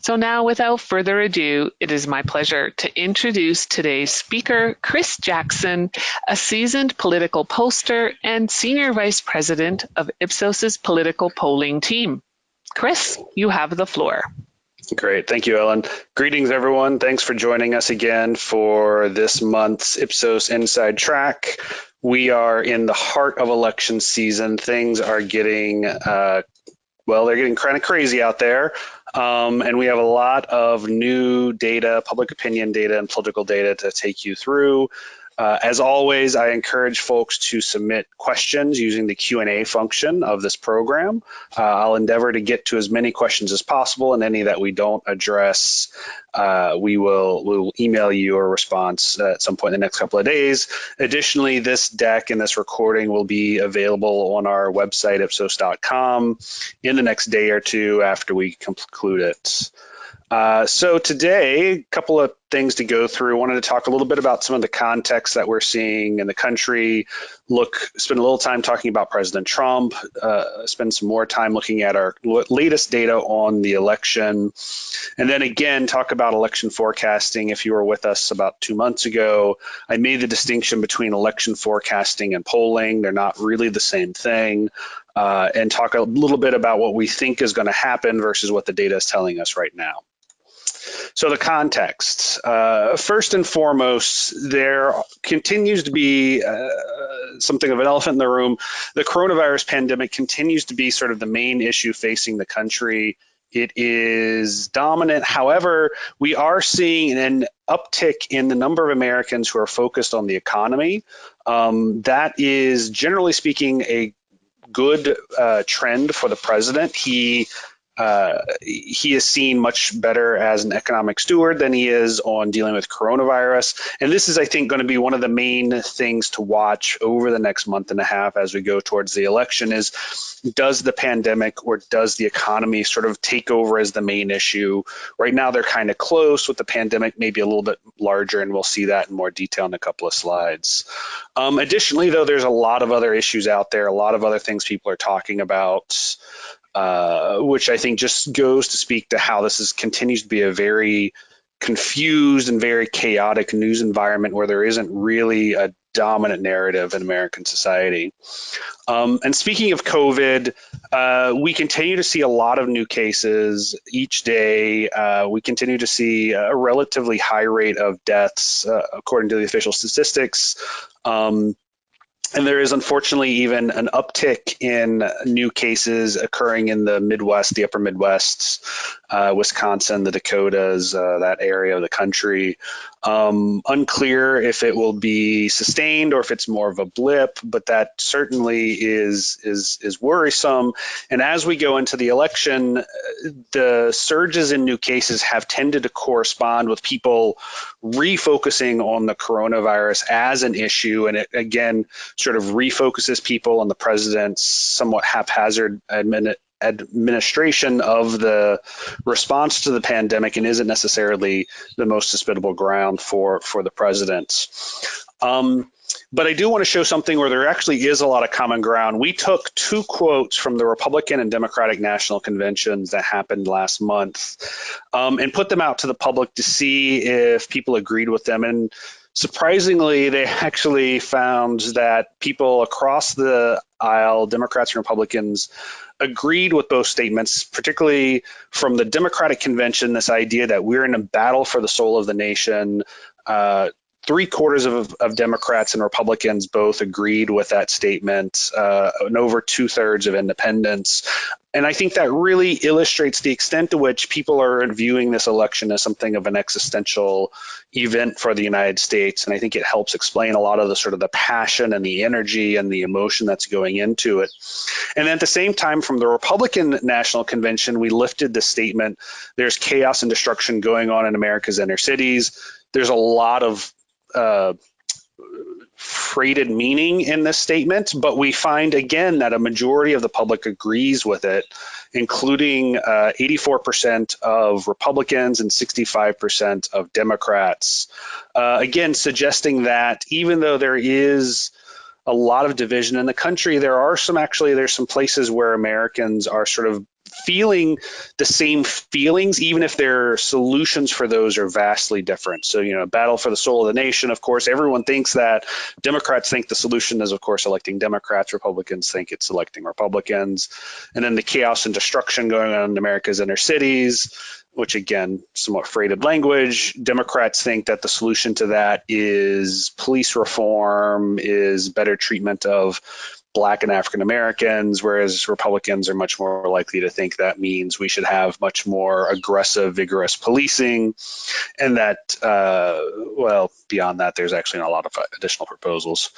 So now, without further ado, it is my pleasure to introduce today's speaker, Chris Jackson, a seasoned political pollster and Senior Vice President of Ipsos's political polling team. Chris, you have the floor. Great. Thank you, Ellen. Greetings, everyone. Thanks for joining us again for this month's Ipsos Inside Track. We are in the heart of election season. Things are getting, they're getting kind of crazy out there. And we have a lot of new data, public opinion data, and political data to take you through. As always, I encourage folks to submit questions using the Q&A function of this program. I'll endeavor to get to as many questions as possible, and any that we don't address, we'll email you a response at some point in the next couple of days. Additionally, this deck and this recording will be available on our website, ipsos.com, in the next day or two after we conclude it. So today, a couple of things to go through. I wanted to talk a little bit about some of the context that we're seeing in the country. Spend a little time talking about President Trump, spend some more time looking at our latest data on the election, and then again, talk about election forecasting. If you were with us about 2 months ago, I made the distinction between election forecasting and polling. They're not really the same thing. And talk a little bit about what we think is going to happen versus what the data is telling us right now. So the context, first and foremost, there continues to be something of an elephant in the room. The coronavirus pandemic continues to be sort of the main issue facing the country. It is dominant. However, we are seeing an uptick in the number of Americans who are focused on the economy. That is, generally speaking, a good trend for the president. He is seen much better as an economic steward than he is on dealing with coronavirus. And this is, I think, going to be one of the main things to watch over the next month and a half as we go towards the election is, does the pandemic or does the economy sort of take over as the main issue? Right now, they're kind of close, with the pandemic maybe a little bit larger, and we'll see that in more detail in a couple of slides. Additionally, though, there's a lot of other issues out there, a lot of other things people are talking about, which I think just goes to speak to how this continues to be a very confused and very chaotic news environment where there isn't really a dominant narrative in American society. And speaking of COVID, we continue to see a lot of new cases each day. We continue to see a relatively high rate of deaths, according to the official statistics. And there is unfortunately even an uptick in new cases occurring in the Midwest, the upper Midwest, Wisconsin, the Dakotas, that area of the country. Unclear if it will be sustained or if it's more of a blip, but that certainly is worrisome. And as we go into the election, the surges in new cases have tended to correspond with people refocusing on the coronavirus as an issue. And it, again, sort of refocuses people on the president's somewhat haphazard administration of the response to the pandemic, and isn't necessarily the most hospitable ground for the president. But I do want to show something where there actually is a lot of common ground. We took two quotes from the Republican and Democratic National Conventions that happened last month and put them out to the public to see if people agreed with them. And surprisingly, they actually found that people across the aisle, Democrats and Republicans, agreed with both statements, particularly from the Democratic Convention, this idea that we're in a battle for the soul of the nation. 3/4 of Democrats and Republicans both agreed with that statement, and over 2/3 of independents. And I think that really illustrates the extent to which people are viewing this election as something of an existential event for the United States. And I think it helps explain a lot of the sort of the passion and the energy and the emotion that's going into it. And at the same time, from the Republican National Convention, we lifted the statement, there's chaos and destruction going on in America's inner cities. There's a lot of freighted meaning in this statement, but we find again that a majority of the public agrees with it, including 84% of Republicans and 65% of Democrats. Again, suggesting that even though there is a lot of division in the country, there's some places where Americans are sort of feeling the same feelings, even if their solutions for those are vastly different. So, battle for the soul of the nation, of course, everyone thinks that. Democrats think the solution is, of course, electing Democrats. Republicans think it's electing Republicans. And then the chaos and destruction going on in America's inner cities, which, again, somewhat freighted language. Democrats think that the solution to that is police reform, is better treatment of Black and African Americans, whereas Republicans are much more likely to think that means we should have much more aggressive, vigorous policing, and that, beyond that, there's actually not a lot of additional proposals.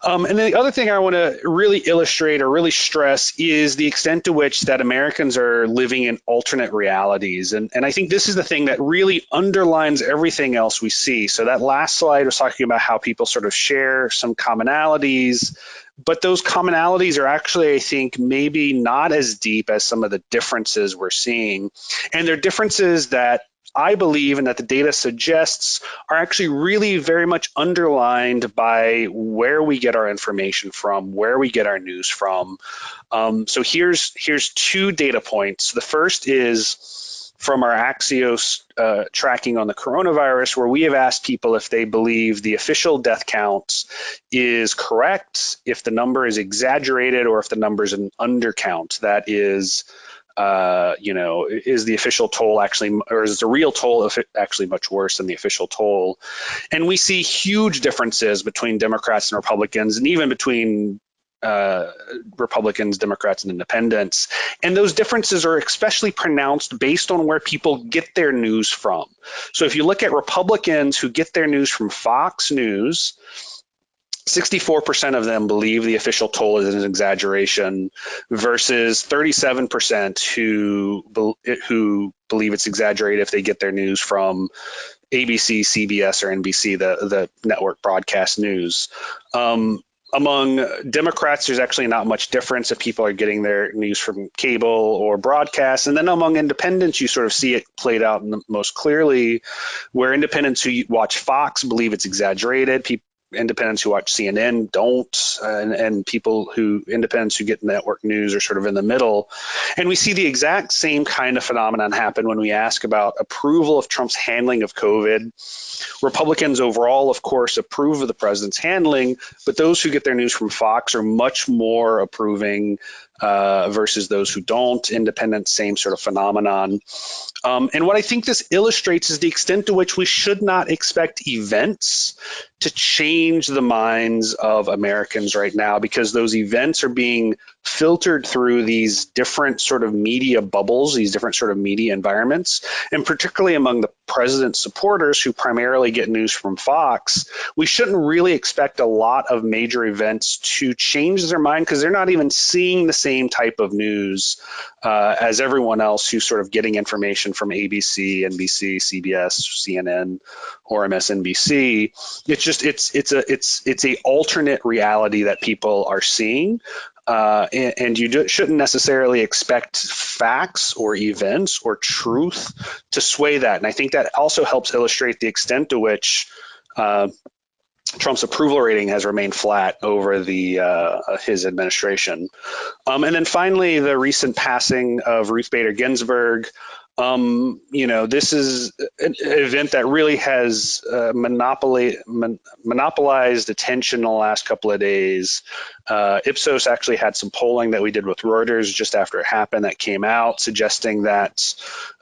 And then the other thing I want to really illustrate or really stress is the extent to which that Americans are living in alternate realities. And I think this is the thing that really underlines everything else we see. So that last slide was talking about how people sort of share some commonalities, but those commonalities are actually, I think, maybe not as deep as some of the differences we're seeing. And they're differences that I believe, and that the data suggests, are actually really very much underlined by where we get our information from, where we get our news from. So here's two data points. The first is from our Axios tracking on the coronavirus, where we have asked people if they believe the official death count is correct, if the number is exaggerated, or if the number is an undercount. That is, is the official toll actually, or is the real toll actually much worse than the official toll? And we see huge differences between Democrats and Republicans, and even between Republicans, Democrats, and independents. And those differences are especially pronounced based on where people get their news from. So if you look at Republicans who get their news from Fox News, 64% of them believe the official toll is an exaggeration versus 37% who believe it's exaggerated if they get their news from ABC, CBS, or NBC, the network broadcast news. Among Democrats, there's actually not much difference if people are getting their news from cable or broadcast. And then among independents, you sort of see it played out most clearly, where independents who watch Fox believe it's exaggerated. Independents who watch CNN don't, and independents who get network news are sort of in the middle. And we see the exact same kind of phenomenon happen when we ask about approval of Trump's handling of COVID. Republicans overall, of course, approve of the president's handling, but those who get their news from Fox are much more approving versus those who don't. Independents, same sort of phenomenon. And what I think this illustrates is the extent to which we should not expect events to change the minds of Americans right now, because those events are being filtered through these different sort of media bubbles, these different sort of media environments, and particularly among the president's supporters who primarily get news from Fox, we shouldn't really expect a lot of major events to change their mind, because they're not even seeing the same type of news as everyone else who's sort of getting information from ABC, NBC, CBS, CNN, or MSNBC. It's a alternate reality that people are seeing. And you shouldn't necessarily expect facts or events or truth to sway that. And I think that also helps illustrate the extent to which Trump's approval rating has remained flat over his administration. And then finally, the recent passing of Ruth Bader Ginsburg. This is an event that really has monopolized attention in the last couple of days. Ipsos actually had some polling that we did with Reuters just after it happened that came out, suggesting that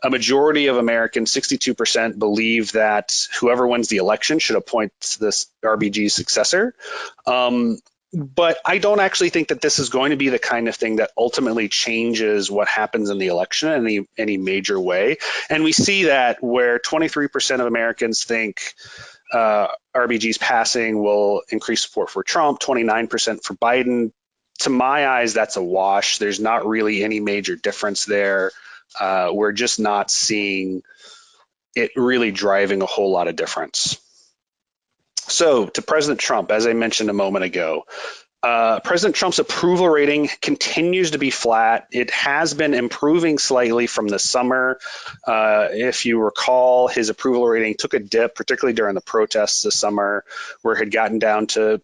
a majority of Americans, 62%, believe that whoever wins the election should appoint this RBG successor. But I don't actually think that this is going to be the kind of thing that ultimately changes what happens in the election in any major way. And we see that where 23% of Americans think RBG's passing will increase support for Trump, 29% for Biden. To my eyes, that's a wash. There's not really any major difference there. We're just not seeing it really driving a whole lot of difference. So to President Trump, as I mentioned a moment ago, President Trump's approval rating continues to be flat. It has been improving slightly from the summer. If you recall, his approval rating took a dip, particularly during the protests this summer, where it had gotten down to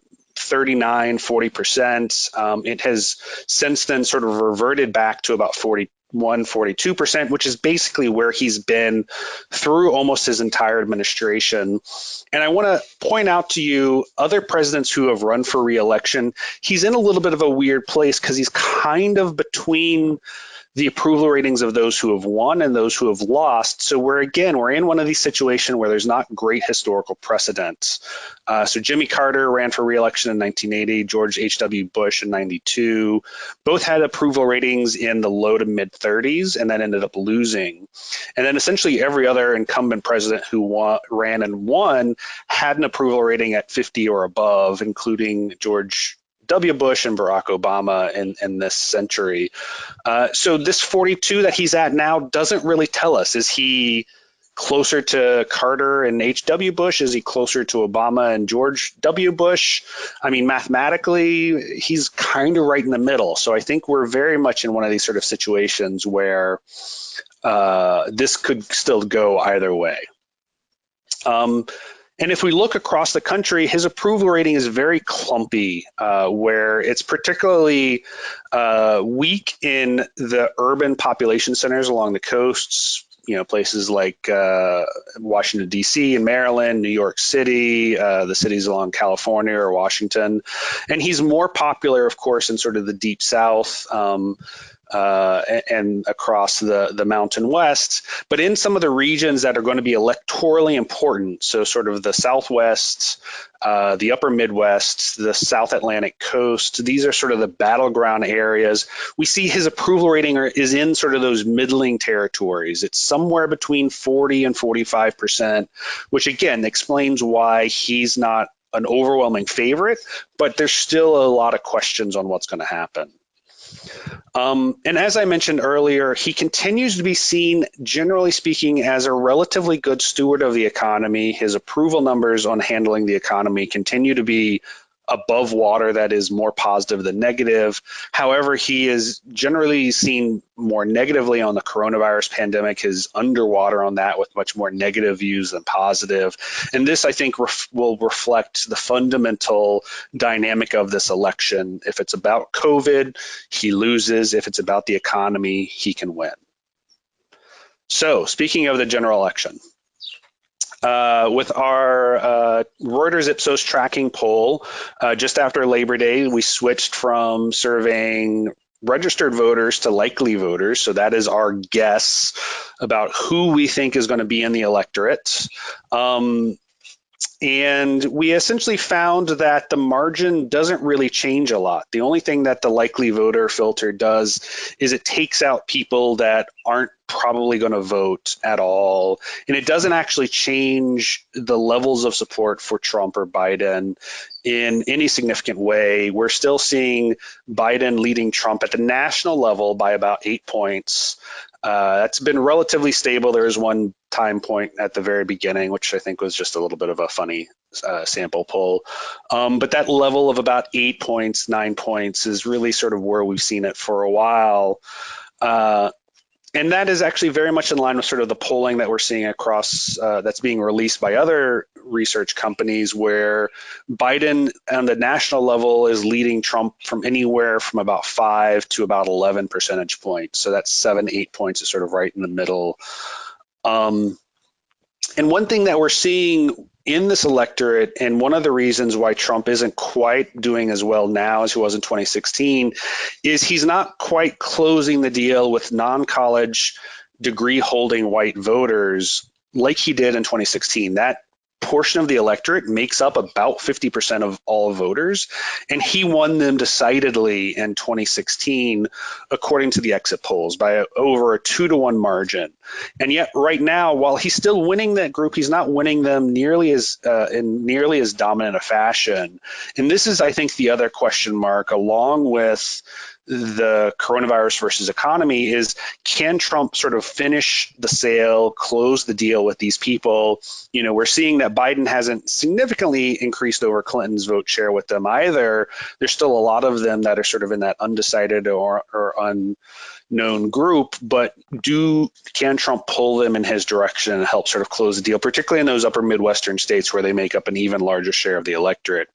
39, 40%. It has since then sort of reverted back to about 41, 42%, which is basically where he's been through almost his entire administration. And I want to point out to you other presidents who have run for re-election. He's in a little bit of a weird place because he's kind of between the approval ratings of those who have won and those who have lost. So we're in one of these situations where there's not great historical precedents. So Jimmy Carter ran for re-election in 1980, George H.W. Bush in 92. Both had approval ratings in the low to mid 30s and then ended up losing. And then essentially every other incumbent president who ran and won had an approval rating at 50 or above, including George W. Bush and Barack Obama in this century. So this 42 that he's at now doesn't really tell us. Is he closer to Carter and H.W. Bush? Is he closer to Obama and George W. Bush? I mean, mathematically, he's kind of right in the middle. So I think we're very much in one of these sort of situations where this could still go either way. And if we look across the country, his approval rating is very clumpy, where it's particularly weak in the urban population centers along the coasts, places like Washington, D.C. and Maryland, New York City, the cities along California or Washington. And he's more popular, of course, in sort of the deep South, and across the Mountain West, but in some of the regions that are going to be electorally important, so sort of the Southwest, the Upper Midwest, the South Atlantic coast, these are sort of the battleground areas. We see his approval rating is in sort of those middling territories. It's somewhere between 40 and 45%, which again explains why he's not an overwhelming favorite, but there's still a lot of questions on what's going to happen. And as I mentioned earlier, he continues to be seen, generally speaking, as a relatively good steward of the economy. His approval numbers on handling the economy continue to be above water, that is more positive than negative. However, he is generally seen more negatively on the coronavirus pandemic, his underwater on that with much more negative views than positive. And this, I think, will reflect the fundamental dynamic of this election. If it's about COVID, he loses. If it's about the economy, he can win. So speaking of the general election, with our Reuters Ipsos tracking poll, just after Labor Day, we switched from surveying registered voters to likely voters. So that is our guess about who we think is going to be in the electorate. And we essentially found that the margin doesn't really change a lot. The only thing that the likely voter filter does is it takes out people that aren't probably going to vote at all. And it doesn't actually change the levels of support for Trump or Biden in any significant way. We're still seeing Biden leading Trump at the national level by about 8 points. That's been relatively stable. There is one time point at the very beginning, which I think was just a little bit of a funny sample poll. But that level of about 8 points, 9 points is really sort of where we've seen it for a while. And that is actually very much in line with sort of the polling that we're seeing across that's being released by other research companies, where Biden on the national level is leading Trump from anywhere from about 5 to about 11 percentage points. So that's 7, 8 points is sort of right in the middle. And one thing that we're seeing in this electorate, and one of the reasons why Trump isn't quite doing as well now as he was in 2016, is he's not quite closing the deal with non-college degree holding white voters like he did in 2016. That portion of the electorate makes up about 50% of all voters, and he won them decidedly in 2016, according to the exit polls, by over a 2-to-1 margin. And yet right now, while he's still winning that group, he's not winning them nearly as in nearly as dominant a fashion. And this is, I think, the other question mark, along with the coronavirus versus economy, is can Trump sort of finish the sale, close the deal with these people? You know, we're seeing that Biden hasn't significantly increased over Clinton's vote share with them either. There's still a lot of them that are sort of in that undecided or unknown group, but can Trump pull them in his direction and help sort of close the deal, particularly in those upper Midwestern states where they make up an even larger share of the electorate?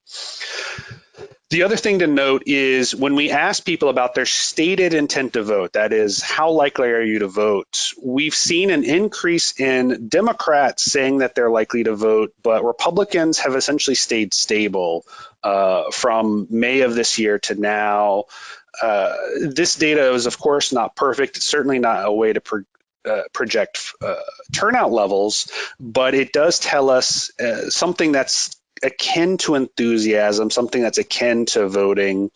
The other thing to note is when we ask people about their stated intent to vote, that is, how likely are you to vote? We've seen an increase in Democrats saying that they're likely to vote, but Republicans have essentially stayed stable from May of this year to now. This data is, of course, not perfect. It's certainly not a way to project turnout levels, but it does tell us something that's akin to enthusiasm, something that's akin to voting,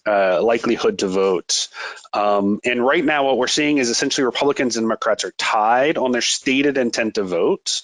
likelihood to vote. And right now what we're seeing is essentially Republicans and Democrats are tied on their stated intent to vote.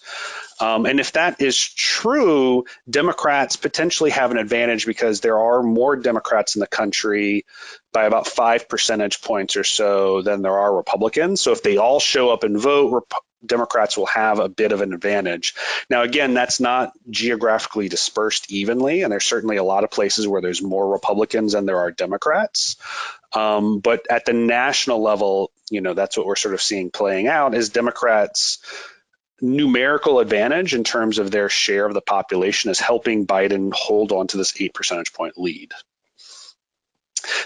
And if that is true, Democrats potentially have an advantage because there are more Democrats in the country by about 5 percentage points or so than there are Republicans. So if they all show up and vote, Democrats will have a bit of an advantage. Now, again, that's not geographically dispersed evenly, and there's certainly a lot of places where there's more Republicans than there are Democrats. But at the national level, that's what we're sort of seeing playing out is Democrats' numerical advantage in terms of their share of the population is helping Biden hold on to this 8 percentage point lead.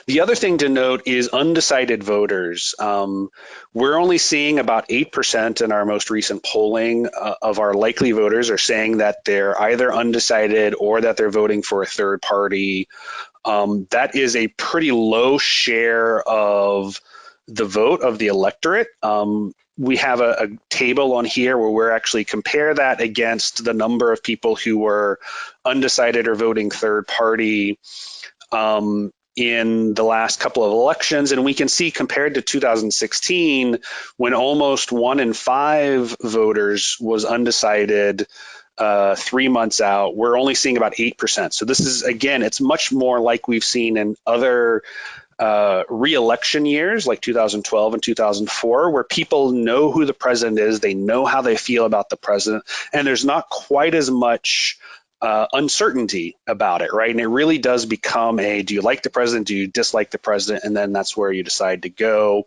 The other thing to note is undecided voters. We're only seeing about 8% in our most recent polling of our likely voters are saying that they're either undecided or that they're voting for a third party. That is a pretty low share of the vote of the electorate. We have a table on here where we're actually compare that against the number of people who were undecided or voting third party in the last couple of elections. And we can see compared to 2016, when almost 1 in 5 voters was undecided 3 months out, we're only seeing about 8%. So this is, again, it's much more like we've seen in other re-election years like 2012 and 2004, where people know who the president is, they know how they feel about the president, and there's not quite as much uncertainty about it, right? And it really does become do you like the president? Do you dislike the president? And then that's where you decide to go.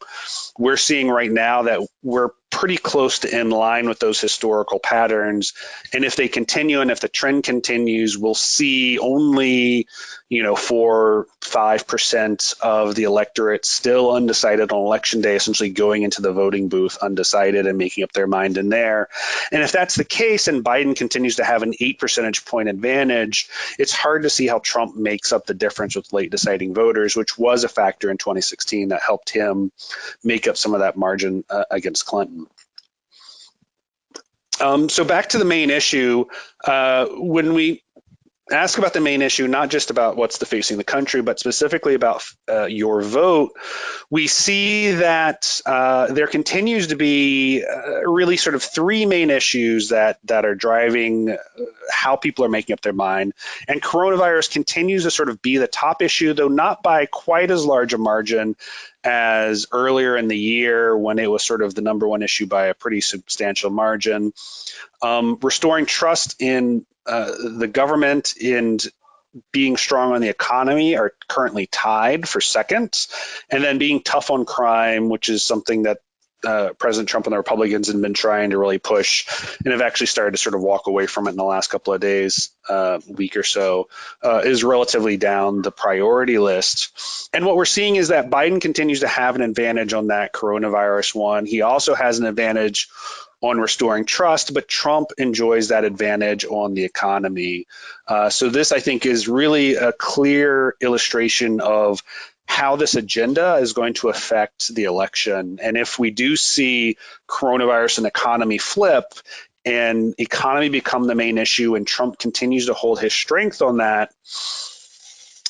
We're seeing right now that we're pretty close to in line with those historical patterns. And if they continue and if the trend continues, we'll see only, 4-5% of the electorate still undecided on election day, essentially going into the voting booth undecided and making up their mind in there. And if that's the case and Biden continues to have an 8 percentage point advantage, it's hard to see how Trump makes up the difference with late deciding voters, which was a factor in 2016 that helped him make up some of that margin against Clinton. So back to the main issue, when we ask about the main issue, not just about what's facing the country, but specifically about your vote, we see that there continues to be really sort of 3 main issues that are driving how people are making up their mind. And coronavirus continues to sort of be the top issue, though not by quite as large a margin as earlier in the year when it was sort of the number 1 issue by a pretty substantial margin. Restoring trust in the government and being strong on the economy are currently tied for second, and then being tough on crime, which is something that President Trump and the Republicans have been trying to really push and have actually started to sort of walk away from it in the last couple of days, week or so, is relatively down the priority list. And what we're seeing is that Biden continues to have an advantage on that coronavirus one. He also has an advantage on restoring trust, but Trump enjoys that advantage on the economy. So this, I think, is really a clear illustration of how this agenda is going to affect the election. And if we do see coronavirus and economy flip and economy become the main issue and Trump continues to hold his strength on that,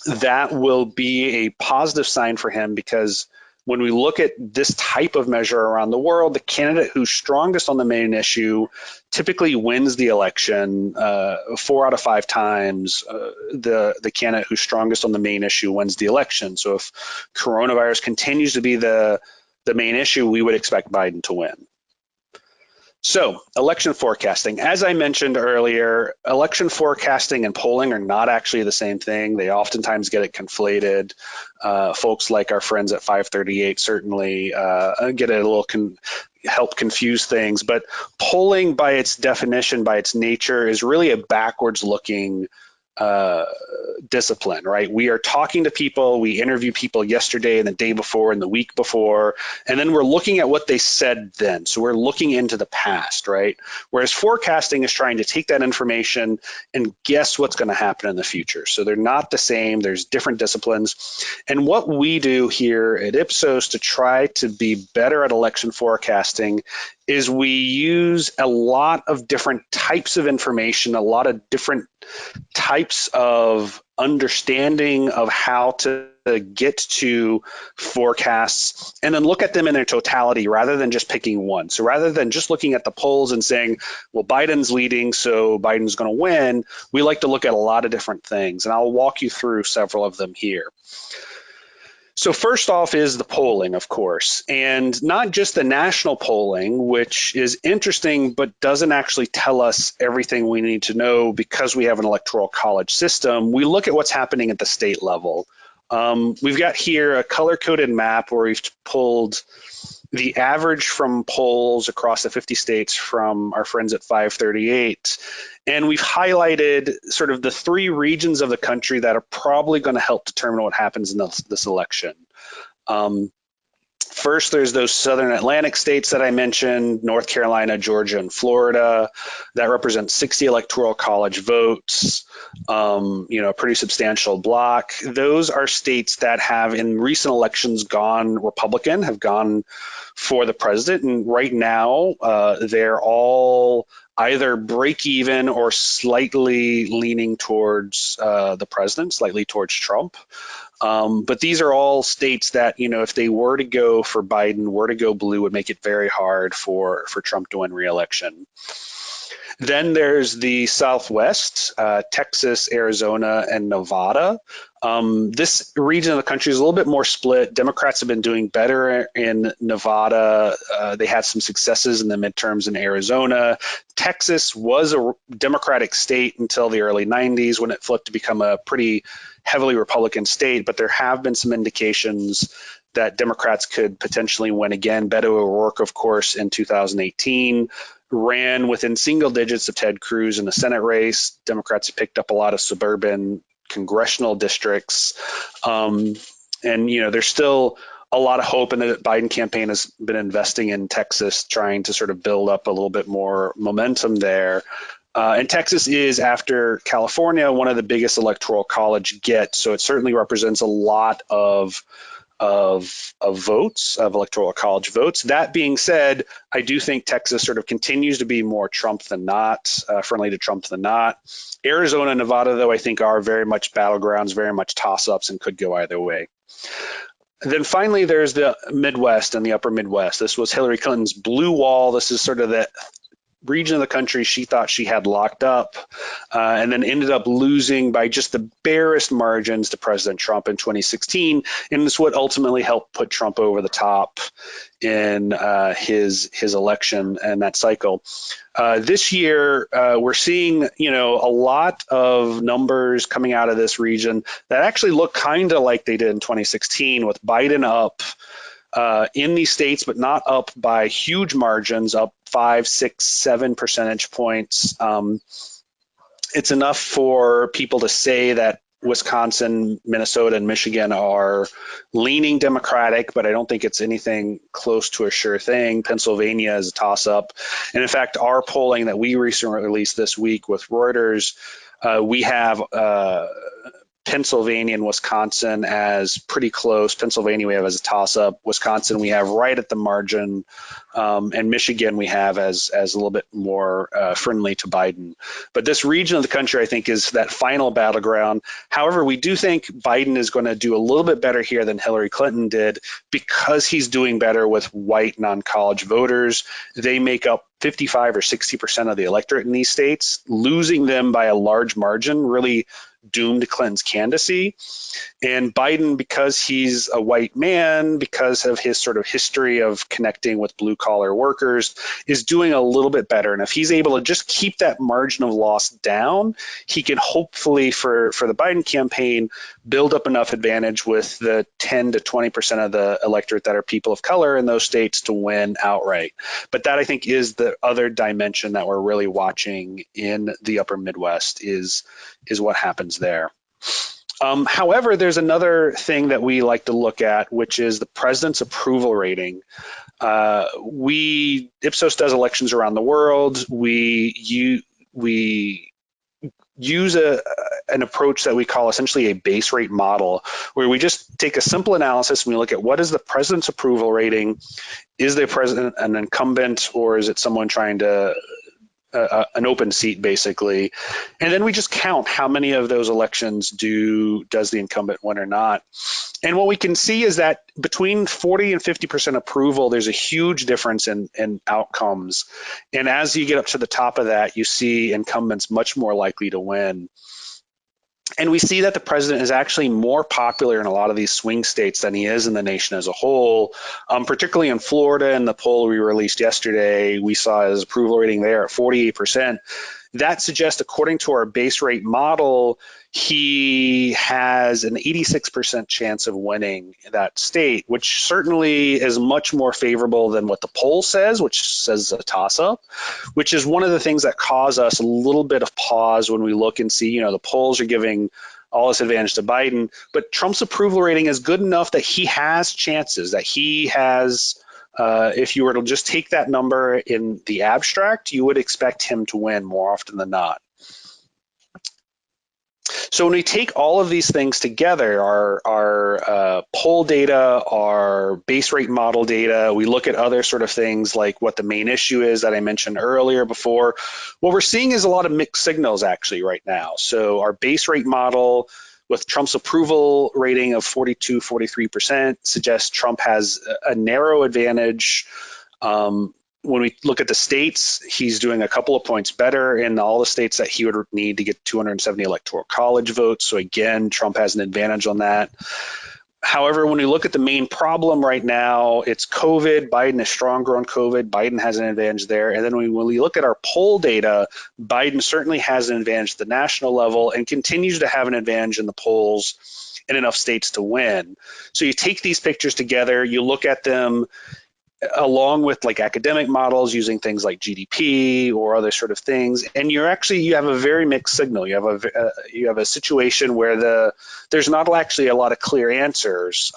that will be a positive sign for him, because when we look at this type of measure around the world, the candidate who's strongest on the main issue typically wins the election 4 out of 5 times. The candidate who's strongest on the main issue wins the election. So if coronavirus continues to be the main issue, we would expect Biden to win. So election forecasting, as I mentioned earlier, election forecasting and polling are not actually the same thing. They oftentimes get it conflated. Folks like our friends at 538 certainly get it a little help confuse things, but polling by its definition, by its nature, is really a backwards looking discipline, right? We are talking to people, we interview people yesterday and the day before and the week before, and then we're looking at what they said then. So we're looking into the past, right? Whereas forecasting is trying to take that information and guess what's going to happen in the future. So they're not the same, there's different disciplines. And what we do here at Ipsos to try to be better at election forecasting is we use a lot of different types of information, a lot of different types of understanding of how to get to forecasts and then look at them in their totality rather than just picking one. So rather than just looking at the polls and saying, well, Biden's leading, so Biden's going to win, we like to look at a lot of different things. And I'll walk you through several of them here. So first off is the polling, of course, and not just the national polling, which is interesting, but doesn't actually tell us everything we need to know because we have an electoral college system. We look at what's happening at the state level. We've got here a color-coded map where we've pulled the average from polls across the 50 states from our friends at 538. And we've highlighted sort of the three regions of the country that are probably going to help determine what happens in this election. First, there's those Southern Atlantic states that I mentioned, North Carolina, Georgia, and Florida. That represents 60 electoral college votes, a pretty substantial block. Those are states that have in recent elections gone Republican, have gone for the president. And right now, they're all either break even or slightly leaning towards the president, slightly towards Trump. But these are all states that, if they were to go for Biden, were to go blue, would make it very hard for Trump to win re-election. Then there's the Southwest, Texas, Arizona, and Nevada. This region of the country is a little bit more split. Democrats have been doing better in Nevada. They had some successes in the midterms in Arizona. Texas was a Democratic state until the early 90s when it flipped to become a pretty heavily Republican state, but there have been some indications that Democrats could potentially win again. Beto O'Rourke, of course, in 2018 ran within single digits of Ted Cruz in the Senate race. Democrats picked up a lot of suburban congressional districts. There's still a lot of hope, and the Biden campaign has been investing in Texas, trying to sort of build up a little bit more momentum there. And Texas is, after California, one of the biggest electoral college gets, so it certainly represents a lot of votes, of electoral college votes. That being said, I do think Texas sort of continues to be more Trump than not, friendly to Trump than not. Arizona and Nevada, though, I think are very much battlegrounds, very much toss-ups, and could go either way. Then finally, there's the Midwest and the upper Midwest. This was Hillary Clinton's blue wall. This is sort of the region of the country she thought she had locked up, and then ended up losing by just the barest margins to President Trump in 2016. And it's what ultimately helped put Trump over the top in his election and that cycle. This year, we're seeing, a lot of numbers coming out of this region that actually look kind of like they did in 2016, with Biden up in these states, but not up by huge margins, up 5, 6, 7 percentage points. It's enough for people to say that Wisconsin, Minnesota, and Michigan are leaning Democratic, but I don't think it's anything close to a sure thing. Pennsylvania is a toss-up. And in fact, our polling that we recently released this week with Reuters, we have Pennsylvania and Wisconsin as pretty close. Pennsylvania we have as a toss-up. Wisconsin we have right at the margin, and Michigan we have as a little bit more friendly to Biden. But this region of the country, I think, is that final battleground. However, we do think Biden is going to do a little bit better here than Hillary Clinton did because he's doing better with white non-college voters. They make up 55 or 60% of the electorate in these states. Losing them by a large margin really doomed Clinton's candidacy. And Biden, because he's a white man, because of his sort of history of connecting with blue collar workers, is doing a little bit better. And if he's able to just keep that margin of loss down, he can hopefully, for the Biden campaign, build up enough advantage with the 10 to 20% of the electorate that are people of color in those states to win outright. But that, I think, is the other dimension that we're really watching in the upper Midwest is what happens there. However, there's another thing that we like to look at, which is the president's approval rating. Ipsos does elections around the world. We use an approach that we call essentially a base rate model, where we just take a simple analysis and we look at what is the president's approval rating. Is the president an incumbent, or is it someone trying to an open seat, basically? And then we just count how many of those elections does the incumbent win or not. And what we can see is that between 40 and 50% approval, there's a huge difference in outcomes. And as you get up to the top of that, you see incumbents much more likely to win. And we see that the president is actually more popular in a lot of these swing states than he is in the nation as a whole, particularly in Florida. In the poll we released yesterday, we saw his approval rating there at 48%. That suggests, according to our base rate model, he has an 86% chance of winning that state, which certainly is much more favorable than what the poll says, which says a toss-up, which is one of the things that cause us a little bit of pause when we look and see, the polls are giving all this advantage to Biden, but Trump's approval rating is good enough that he has chances, that he has, if you were to just take that number in the abstract, you would expect him to win more often than not. So when we take all of these things together, our poll data, our base rate model data, we look at other sort of things like what the main issue is that I mentioned earlier before, what we're seeing is a lot of mixed signals actually right now. So our base rate model with Trump's approval rating of 42, 43% suggests Trump has a narrow advantage. When we look at the states, he's doing a couple of points better in all the states that he would need to get 270 electoral college votes. So again, Trump has an advantage on that. However, when we look at the main problem right now, it's COVID. Biden is stronger on COVID. Biden has an advantage there. And then when we look at our poll data, Biden certainly has an advantage at the national level and continues to have an advantage in the polls in enough states to win. So you take these pictures together, you look at them along with like academic models using things like GDP or other sort of things, and you have a very mixed signal. You have a situation where there's not actually a lot of clear answers.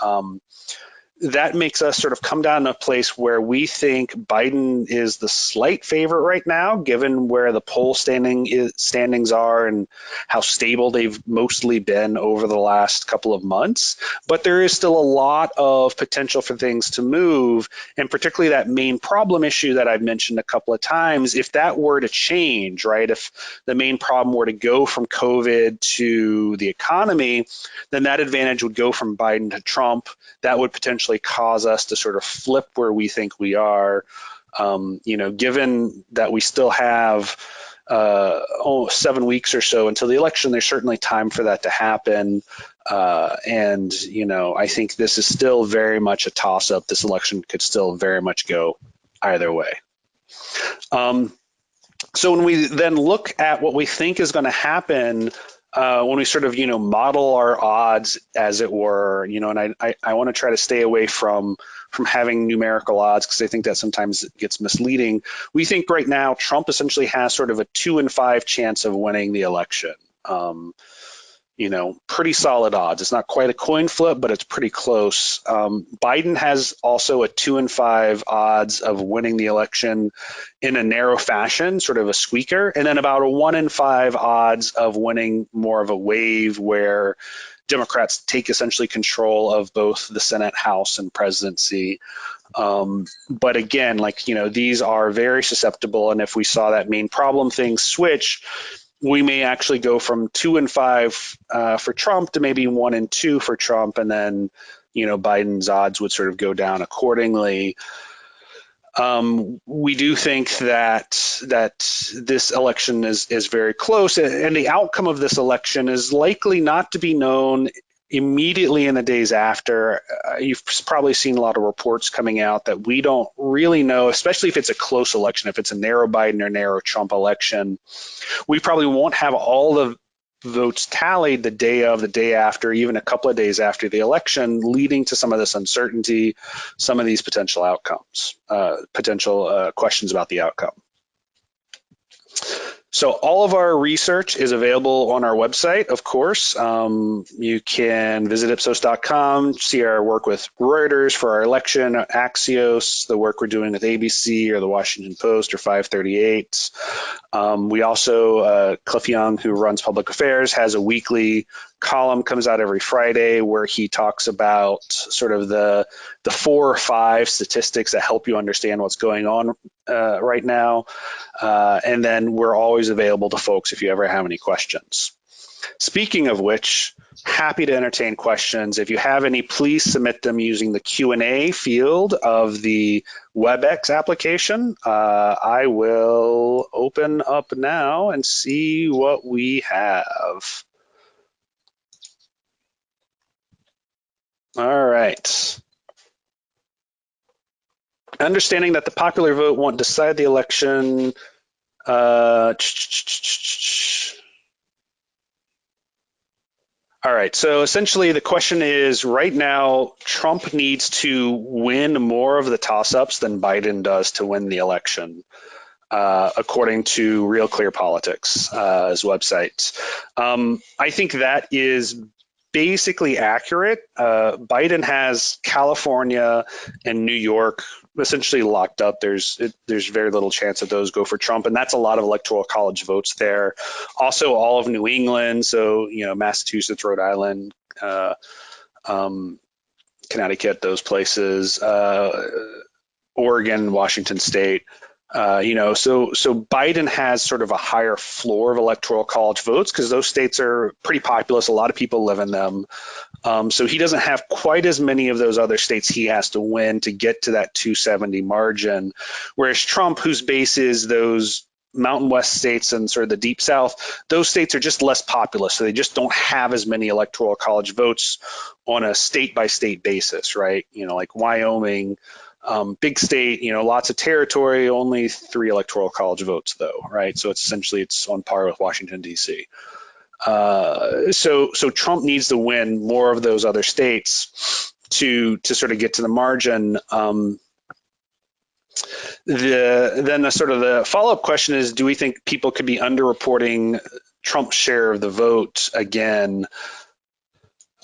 That makes us sort of come down to a place where we think Biden is the slight favorite right now, given where the poll standings are and how stable they've mostly been over the last couple of months. But there is still a lot of potential for things to move, and particularly that main problem issue that I've mentioned a couple of times. If that were to change, right, if the main problem were to go from COVID to the economy, then that advantage would go from Biden to Trump. That would potentially cause us to sort of flip where we think we are, given that we still have 7 weeks or so until the election. There's certainly time for that to happen. And I think this is still very much a toss-up. This election could still very much go either way. So when we then look at what we think is going to happen, when we sort of, model our odds, as it were, and I want to try to stay away from having numerical odds because I think that sometimes gets misleading. We think right now Trump essentially has sort of a 2 in 5 chance of winning the election. Pretty solid odds. It's not quite a coin flip, but it's pretty close. Biden has also a 2 in 5 odds of winning the election in a narrow fashion, sort of a squeaker, and then about a 1 in 5 odds of winning more of a wave where Democrats take essentially control of both the Senate, House, and presidency. But again, these are very susceptible, and if we saw that main problem thing switch, we may actually go from 2 in 5 for Trump to maybe 1 in 2 for Trump, and then Biden's odds would sort of go down accordingly. We do think that this election is very close, and the outcome of this election is likely not to be known immediately in the days after. You've probably seen a lot of reports coming out that we don't really know, especially if it's a close election, if it's a narrow Biden or narrow Trump election. We probably won't have all the votes tallied the day after, even a couple of days after the election, leading to some of this uncertainty, some of these potential outcomes, potential questions about the outcome. So all of our research is available on our website, of course. You can visit Ipsos.com, see our work with Reuters for our election, Axios, the work we're doing with ABC or the Washington Post or 538. We also, Cliff Young, who runs public affairs, has a weekly column, comes out every Friday, where he talks about sort of the 4 or 5 statistics that help you understand what's going on right now. And then we're always available to folks if you ever have any questions. Speaking of which, happy to entertain questions. If you have any, please submit them using the Q&A field of the WebEx application. I will open up now and see what we have. All right. Understanding that the popular vote won't decide the election. All right, so essentially the question is, right now, Trump needs to win more of the toss-ups than Biden does to win the election, according to Real Clear Politics' website. I think that is basically accurate. Biden has California and New York essentially locked up. There's very little chance that those go for Trump, and that's a lot of electoral college votes there. Also, all of New England, so Massachusetts, Rhode Island, Connecticut, those places, Oregon, Washington State. So Biden has sort of a higher floor of electoral college votes because those states are pretty populous. A lot of people live in them. So he doesn't have quite as many of those other states he has to win to get to that 270 margin. Whereas Trump, whose base is those Mountain West states and sort of the Deep South, those states are just less populous. So they just don't have as many electoral college votes on a state by state basis, right? Like Wyoming, big state, lots of territory, only 3 electoral college votes though, right? So it's on par with Washington, D.C. So Trump needs to win more of those other states to sort of get to the margin. Then the follow-up question is, do we think people could be underreporting Trump's share of the vote again?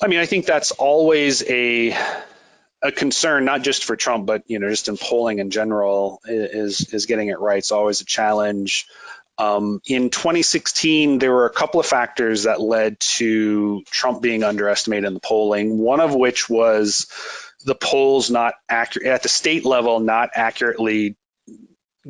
I mean, I think that's always a concern, not just for Trump, but just in polling in general, is getting it right. It's always a challenge. In 2016, there were a couple of factors that led to Trump being underestimated in the polling, one of which was the polls not accurate at the state level, not accurately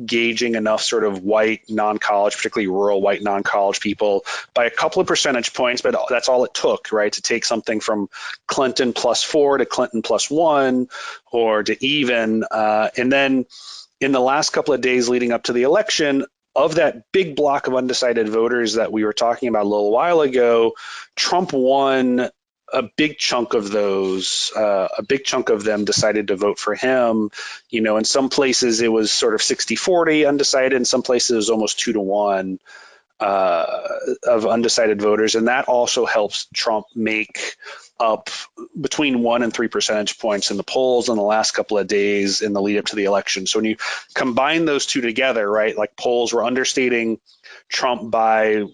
gauging enough sort of white non-college, particularly rural white non-college people by a couple of percentage points, but that's all it took, right? To take something from Clinton +4 to Clinton +1 or to even. And then in the last couple of days leading up to the election, of that big block of undecided voters that we were talking about a little while ago, Trump won a big chunk of those. A big chunk of them decided to vote for him. In some places it was sort of 60-40 undecided. In some places it was almost 2-to-1 of undecided voters. And that also helps Trump make up between 1 and 3 percentage points in the polls in the last couple of days in the lead up to the election. So when you combine those two together, right, like polls were understating Trump by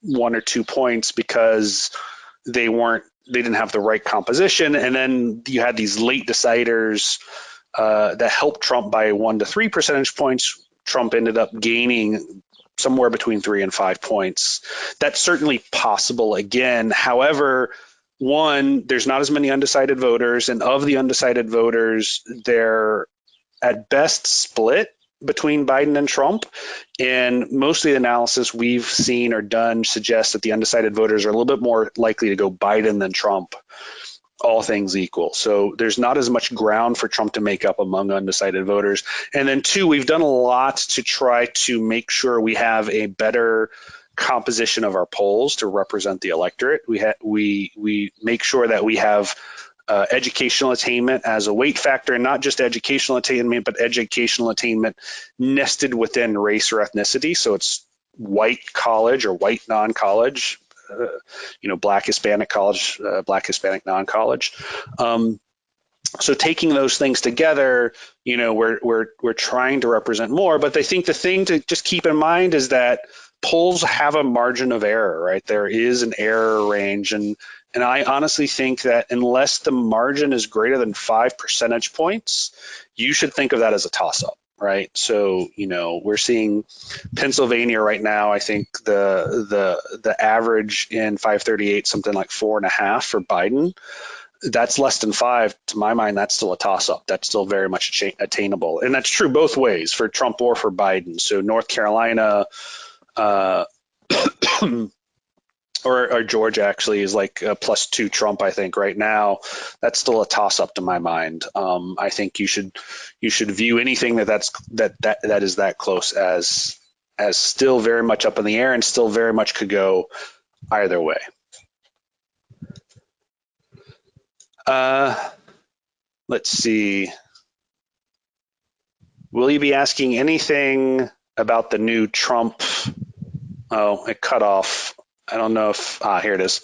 1 or 2 points because they didn't have the right composition. And then you had these late deciders that helped Trump by 1 to 3 percentage points. Trump ended up gaining somewhere between 3 and 5 points. That's certainly possible again. However, one, there's not as many undecided voters, and of the undecided voters, they're at best split between Biden and Trump. And most of the analysis we've seen or done suggests that the undecided voters are a little bit more likely to go Biden than Trump. all things equal. So there's not as much ground for Trump to make up among undecided voters. And then two, we've done a lot to try to make sure we have a better composition of our polls to represent the electorate. We make sure that we have educational attainment as a weight factor, and not just educational attainment, but educational attainment nested within race or ethnicity. So it's white college or white non-college, Black Hispanic college, Black Hispanic non-college. So taking those things together, we're trying to represent more. But I think the thing to just keep in mind is that polls have a margin of error, right? There is an error range, and I honestly think that unless the margin is greater than 5 percentage points, you should think of that as a toss-up, right? So, we're seeing Pennsylvania right now. I think the average in 538, something like 4.5 for Biden. That's less than 5. To my mind, that's still a toss-up. That's still very much attainable, and that's true both ways for Trump or for Biden. So North Carolina. Or Georgia actually is like +2 Trump, I think, right now. That's still a toss-up to my mind. I think you should view anything that is that close as still very much up in the air, and still very much could go either way. Let's see. Will you be asking anything about the new Trump? Oh, it cut off. I don't know if, here it is.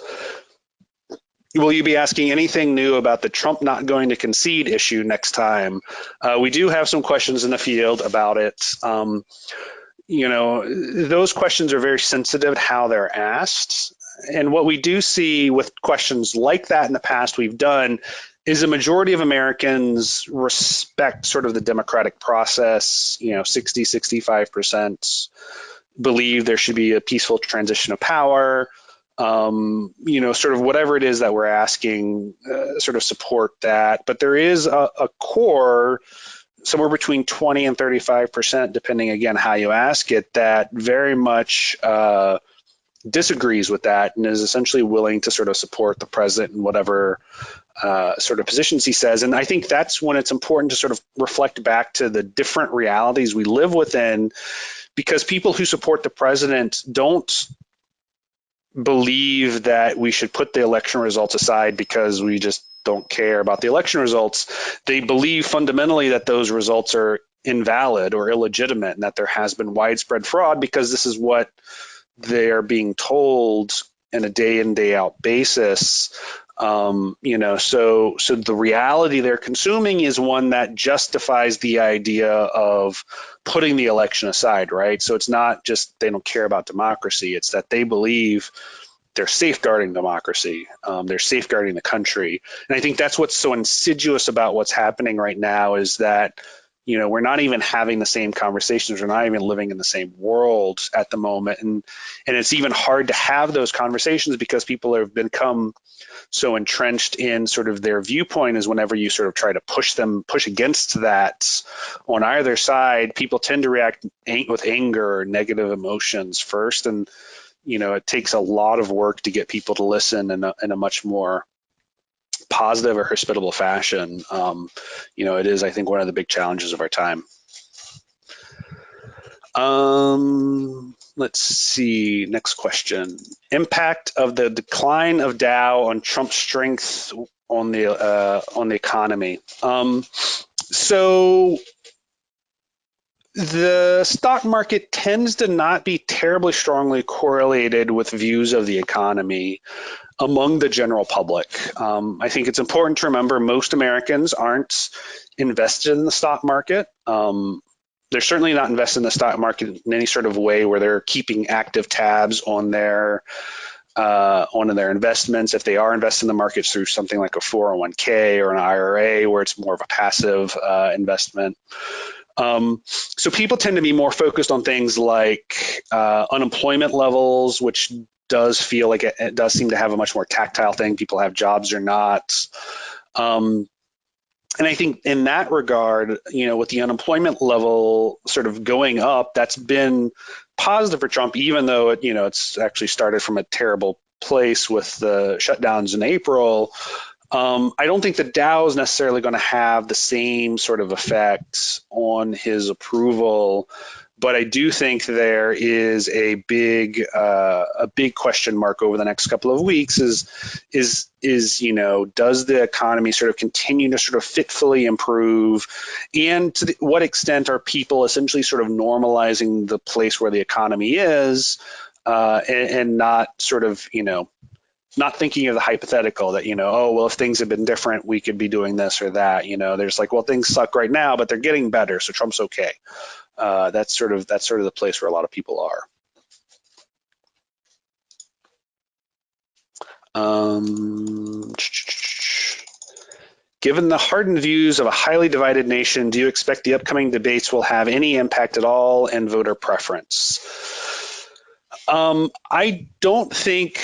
Will you be asking anything new about the Trump not going to concede issue next time? We do have some questions in the field about it. Those questions are very sensitive to how they're asked. And what we do see with questions like that in the past we've done is a majority of Americans respect sort of the democratic process, 60, 65%. Believe there should be a peaceful transition of power, sort of whatever it is that we're asking, sort of support that. But there is a core, somewhere between 20 and 35%, depending again how you ask it, that very much disagrees with that and is essentially willing to sort of support the president in whatever sort of positions he says. And I think that's when it's important to sort of reflect back to the different realities we live within, because people who support the president don't believe that we should put the election results aside because we just don't care about the election results. They believe fundamentally that those results are invalid or illegitimate, and that there has been widespread fraud because this is what they are being told in a day in, day out basis. So the reality they're consuming is one that justifies the idea of putting the election aside, right? So it's not just they don't care about democracy, it's that they believe they're safeguarding democracy, they're safeguarding the country. And I think that's what's so insidious about what's happening right now, is that we're not even having the same conversations. We're not even living in the same world at the moment. And it's even hard to have those conversations because people have become so entrenched in sort of their viewpoint, is whenever you sort of try to push against that on either side, people tend to react with anger or negative emotions first. And, it takes a lot of work to get people to listen in a much more positive or hospitable fashion. It is, I think, one of the big challenges of our time. Let's see, next question. Impact of the decline of Dow on Trump's strength on the economy. So the stock market tends to not be terribly strongly correlated with views of the economy among the general public. I think it's important to remember most Americans aren't invested in the stock market. They're certainly not invested in the stock market in any sort of way where they're keeping active tabs on their investments. If they are invested in the markets through something like a 401k or an IRA, where it's more of a passive investment. So people tend to be more focused on things like unemployment levels, which does feel like it does seem to have a much more tactile thing. People have jobs or not. And I think in that regard, with the unemployment level sort of going up, that's been positive for Trump, even though it's actually started from a terrible place with the shutdowns in April. I don't think the Dow is necessarily going to have the same sort of effect on his approval, but I do think there is a big question mark over the next couple of weeks. Is does the economy sort of continue to sort of fitfully improve, and what extent are people essentially sort of normalizing the place where the economy is, and not sort of not thinking of the hypothetical that, oh, well, if things had been different, we could be doing this or that. There's like, well, things suck right now, but they're getting better, so Trump's okay. That's sort of the place where a lot of people are. Given the hardened views of a highly divided nation, do you expect the upcoming debates will have any impact at all in voter preference? I don't think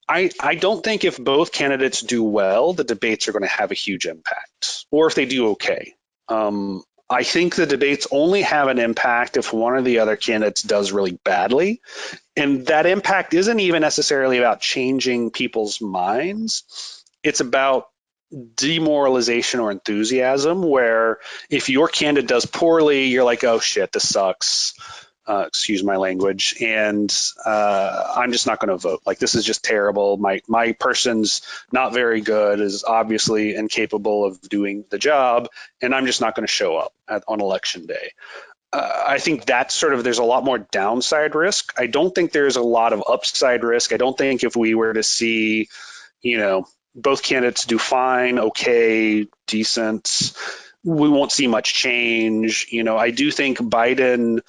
if both candidates do well, the debates are going to have a huge impact, or if they do okay. I think the debates only have an impact if one or the other candidates does really badly. And that impact isn't even necessarily about changing people's minds. It's about demoralization or enthusiasm, where if your candidate does poorly, you're like, oh shit, this sucks. Excuse my language, and I'm just not going to vote. Like, this is just terrible. My person's not very good, is obviously incapable of doing the job, and I'm just not going to show up on election day. I think that's there's a lot more downside risk. I don't think there's a lot of upside risk. I don't think if we were to see, both candidates do fine, okay, decent, we won't see much change. I do think Biden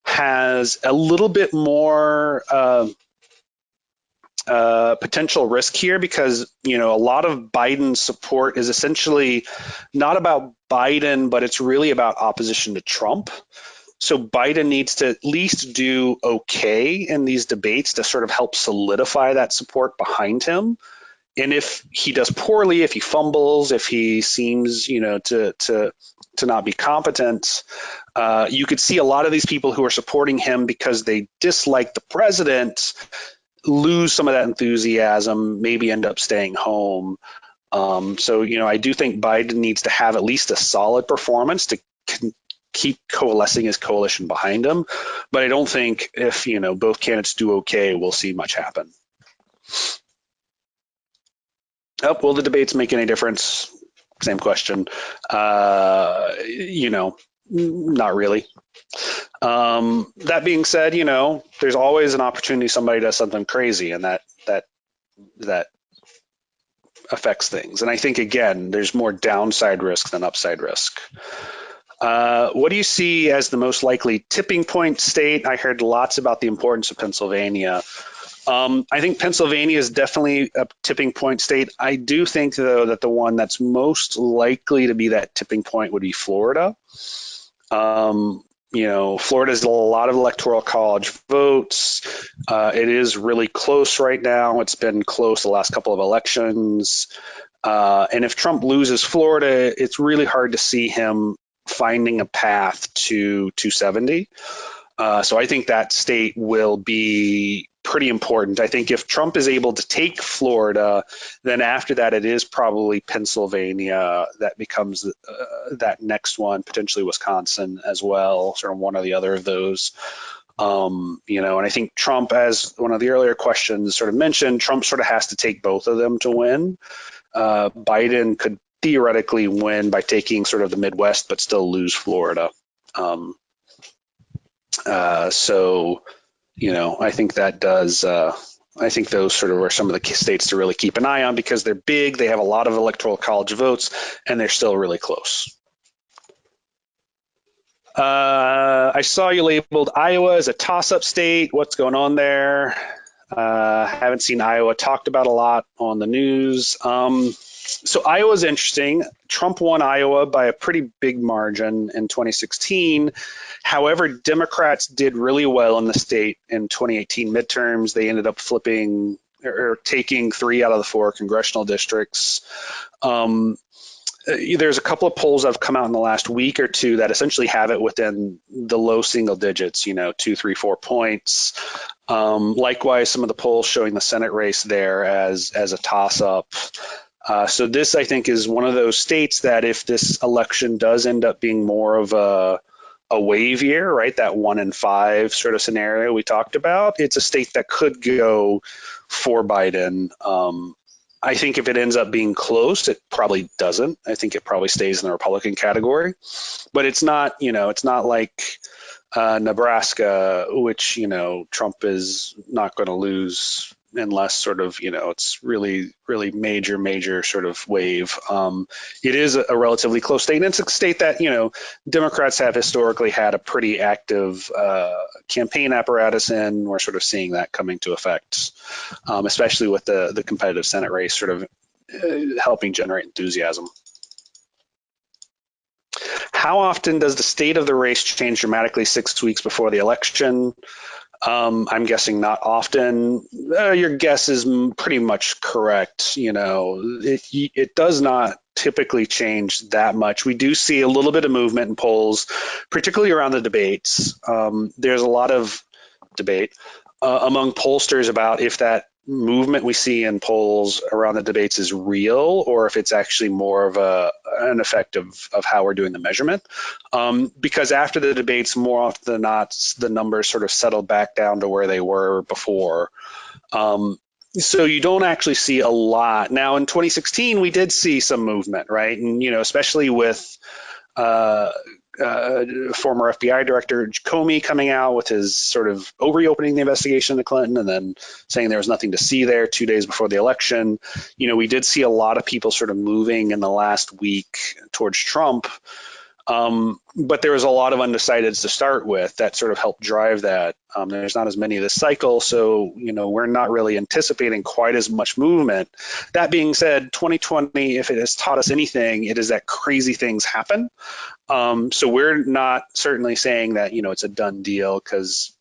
has a little bit more potential risk here, because a lot of Biden's support is essentially not about Biden, but it's really about opposition to Trump. So Biden needs to at least do okay in these debates to sort of help solidify that support behind him. And if he does poorly, if he fumbles, if he seems, to not be competent, you could see a lot of these people who are supporting him because they dislike the president lose some of that enthusiasm, maybe end up staying home. So, I do think Biden needs to have at least a solid performance to keep coalescing his coalition behind him. But I don't think if, both candidates do okay, we'll see much happen. Oh, will the debates make any difference? Same question. Not really. That being said, there's always an opportunity somebody does something crazy, and that affects things. And I think, again, there's more downside risk than upside risk. What do you see as the most likely tipping point state? I heard lots about the importance of Pennsylvania. I think Pennsylvania is definitely a tipping point state. I do think, though, that the one that's most likely to be that tipping point would be Florida. Florida has a lot of electoral college votes. It is really close right now. It's been close the last couple of elections. And if Trump loses Florida, it's really hard to see him finding a path to 270. So I think that state will be pretty important. I think if Trump is able to take Florida, then after that, it is probably Pennsylvania that becomes that next one, potentially Wisconsin as well, sort of one or the other of those. And I think Trump, as one of the earlier questions sort of mentioned, Trump sort of has to take both of them to win. Biden could theoretically win by taking sort of the Midwest, but still lose Florida. So, I think that does, I think those sort of are some of the states to really keep an eye on, because they're big, they have a lot of electoral college votes, and they're still really close. I saw you labeled Iowa as a toss-up state. What's going on there? Haven't seen Iowa talked about a lot on the news. So Iowa's interesting. Trump won Iowa by a pretty big margin in 2016. However, Democrats did really well in the state in 2018 midterms. They ended up flipping or taking 3 out of the 4 congressional districts. There's a couple of polls that have come out in the last week or two that essentially have it within the low single digits, 2, 3, 4 points. Likewise, some of the polls showing the Senate race there as a toss-up. So this, I think, is one of those states that if this election does end up being more of a wave year, right, that 1 in 5 sort of scenario we talked about, it's a state that could go for Biden. I think if it ends up being close, it probably doesn't. I think it probably stays in the Republican category. But it's not, it's not like Nebraska, which, Trump is not going to lose unless sort of, it's really, really major sort of wave. It is a relatively close state, and it's a state that, Democrats have historically had a pretty active campaign apparatus in. We're sort of seeing that coming to effect, especially with the competitive Senate race sort of helping generate enthusiasm. How often does the state of the race change dramatically 6 weeks before the election? I'm guessing not often. Your guess is pretty much correct. It does not typically change that much. We do see a little bit of movement in polls, particularly around the debates. There's a lot of debate among pollsters about if that movement we see in polls around the debates is real or if it's actually more of an effect of how we're doing the measurement. Because after the debates, more often than not, the numbers sort of settle back down to where they were before. So you don't actually see a lot. Now in 2016, we did see some movement, right? And, especially with former FBI director Comey coming out with his sort of reopening the investigation into Clinton and then saying there was nothing to see there 2 days before the election. We did see a lot of people sort of moving in the last week towards Trump. But there was a lot of undecideds to start with that sort of helped drive that. There's not as many this cycle, so we're not really anticipating quite as much movement. That being said, 2020, if it has taught us anything, it is that crazy things happen. So we're not certainly saying that it's a done deal because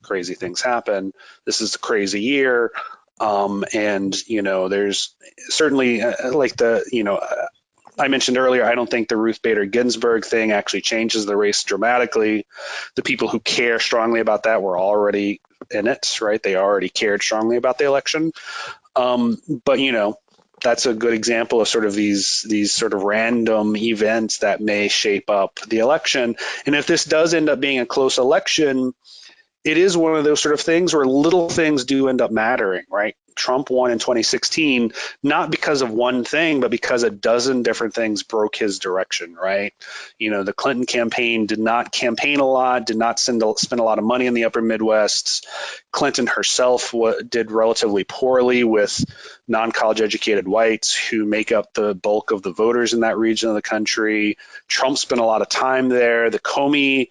crazy things happen. This is a crazy year, and there's certainly I mentioned earlier, I don't think the Ruth Bader Ginsburg thing actually changes the race dramatically. The people who care strongly about that were already in it, right? They already cared strongly about the election. But that's a good example of sort of these sort of random events that may shape up the election. And if this does end up being a close election, it is one of those sort of things where little things do end up mattering, right? Trump won in 2016, not because of one thing, but because a dozen different things broke his direction, right? The Clinton campaign did not campaign a lot, did not spend a lot of money in the upper Midwest. Clinton herself did relatively poorly with non-college educated whites who make up the bulk of the voters in that region of the country. Trump spent a lot of time there. The Comey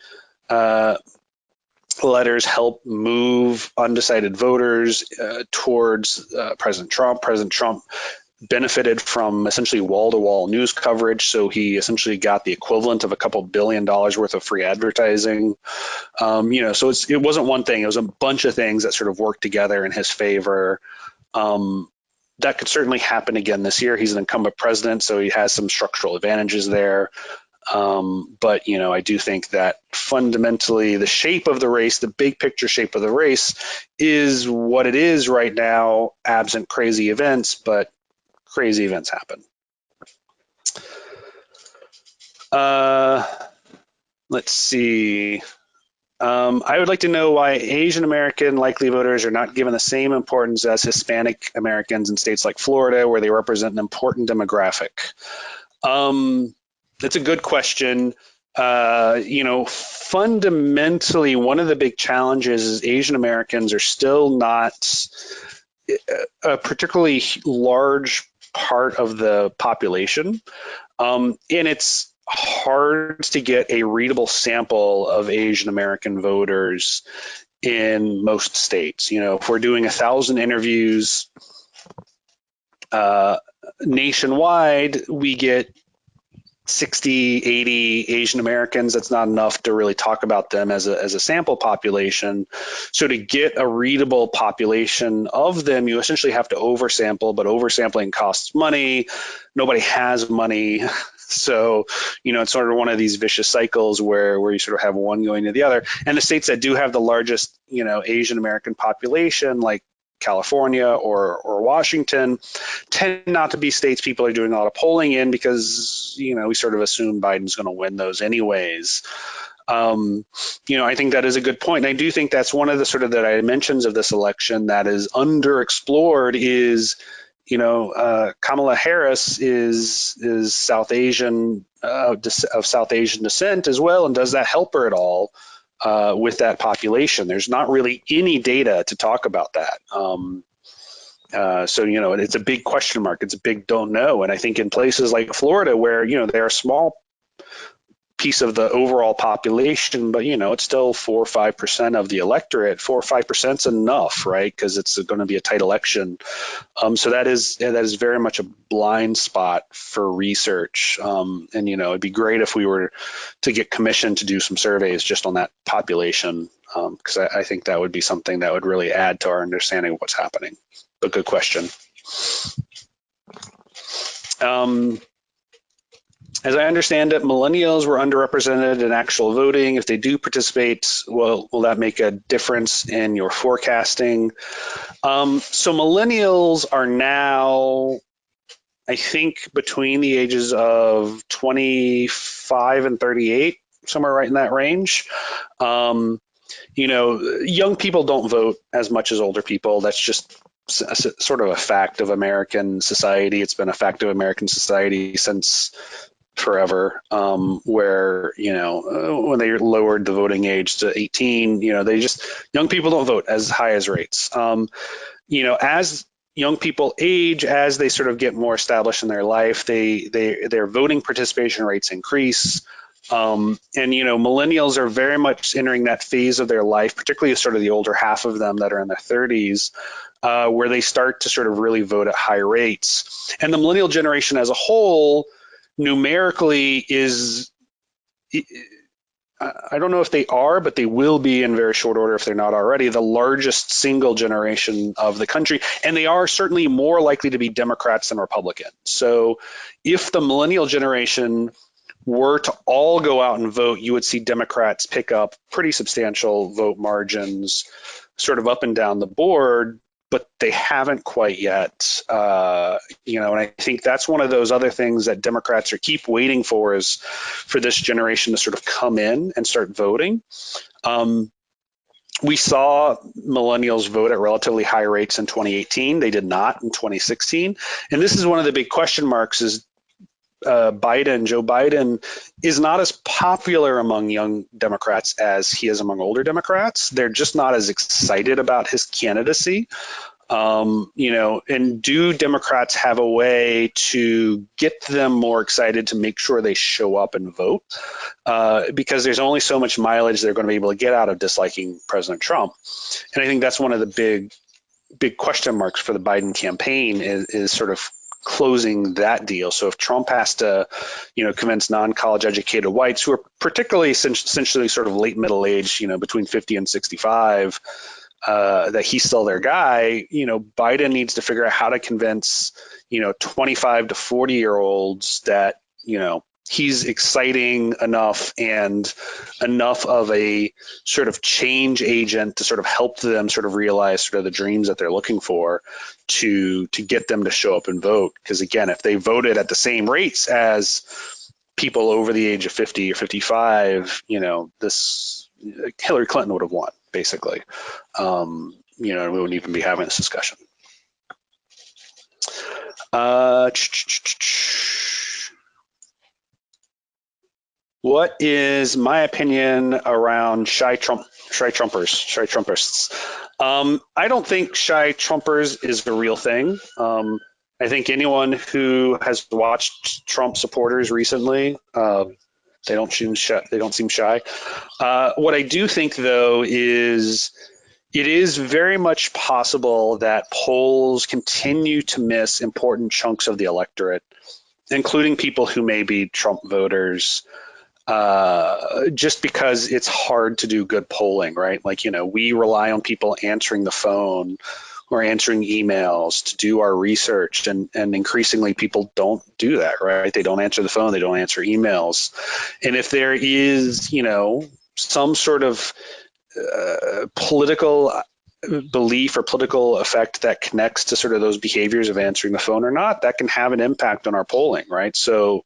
letters help move undecided voters towards President Trump. President Trump benefited from essentially wall-to-wall news coverage, so he essentially got the equivalent of a couple $1 billion worth of free advertising. So it wasn't one thing; it was a bunch of things that sort of worked together in his favor. That could certainly happen again this year. He's an incumbent president, so he has some structural advantages there. But I do think that fundamentally the shape of the race, the big picture shape of the race, is what it is right now, absent crazy events, but crazy events happen. Let's see. I would like to know why Asian American likely voters are not given the same importance as Hispanic Americans in states like Florida, where they represent an important demographic. That's a good question. Fundamentally, one of the big challenges is Asian Americans are still not a particularly large part of the population. And it's hard to get a readable sample of Asian American voters in most states. If we're doing 1,000 interviews nationwide, we get 60, 80 Asian Americans. That's not enough to really talk about them as a sample population. So to get a readable population of them, you essentially have to oversample, but oversampling costs money. Nobody has money. So, it's sort of one of these vicious cycles where you sort of have one going to the other. And the states that do have the largest, Asian American population, like California or Washington tend not to be states people are doing a lot of polling in because, we sort of assume Biden's going to win those anyways. I think that is a good point. And I do think that's one of the sort of the dimensions of this election that is underexplored is, Kamala Harris is South Asian, of South Asian descent as well. And does that help her at all with that population? There's not really any data to talk about that. So, it's a big question mark. It's a big don't know. And I think in places like Florida where, they're a small piece of the overall population, but it's still 4 or 5% of the electorate. 4 or 5% is enough, right? Because it's going to be a tight election. So that is very much a blind spot for research. And it'd be great if we were to get commissioned to do some surveys just on that population, because I think that would be something that would really add to our understanding of what's happening. But good question. As I understand it, millennials were underrepresented in actual voting. If they do participate, will that make a difference in your forecasting? So millennials are now, I think, between the ages of 25 and 38, somewhere right in that range. Young people don't vote as much as older people. That's just sort of a fact of American society. It's been a fact of American society since forever, where, when they lowered the voting age to 18, young people don't vote as high as rates. As young people age, as they sort of get more established in their life, their voting participation rates increase. And, millennials are very much entering that phase of their life, particularly sort of the older half of them that are in their 30s, where they start to sort of really vote at high rates. And the millennial generation as a whole, numerically is, I don't know if they are, but they will be in very short order if they're not already, the largest single generation of the country. And they are certainly more likely to be Democrats than Republicans. So if the millennial generation were to all go out and vote, you would see Democrats pick up pretty substantial vote margins sort of up and down the board, but they haven't quite yet. And I think that's one of those other things that Democrats keep waiting for, is for this generation to sort of come in and start voting. We saw millennials vote at relatively high rates in 2018. They did not in 2016. And this is one of the big question marks, is Joe Biden is not as popular among young Democrats as he is among older Democrats. They're just not as excited about his candidacy. And do Democrats have a way to get them more excited to make sure they show up and vote? Because there's only so much mileage they're going to be able to get out of disliking President Trump. And I think that's one of the big question marks for the Biden campaign is sort of closing that deal. So if Trump has to, convince non-college educated whites who are particularly essentially sort of late middle age, between 50 and 65, that he's still their guy, Biden needs to figure out how to convince, 25 to 40-year-olds that, he's exciting enough and enough of a sort of change agent to sort of help them sort of realize sort of the dreams that they're looking for to get them to show up and vote. Because again, if they voted at the same rates as people over the age of 50 or 55, this Hillary Clinton would have won, basically. And we wouldn't even be having this discussion. What is my opinion around shy Trumpists? I don't think shy Trumpers is a real thing. I think anyone who has watched Trump supporters recently, they don't seem shy. What I do think, though, is it is very much possible that polls continue to miss important chunks of the electorate, including people who may be Trump voters. Just because it's hard to do good polling, right? Like, we rely on people answering the phone or answering emails to do our research, and increasingly people don't do that, right? They don't answer the phone, they don't answer emails. And if there is, some sort of political belief or political effect that connects to sort of those behaviors of answering the phone or not, that can have an impact on our polling, right? So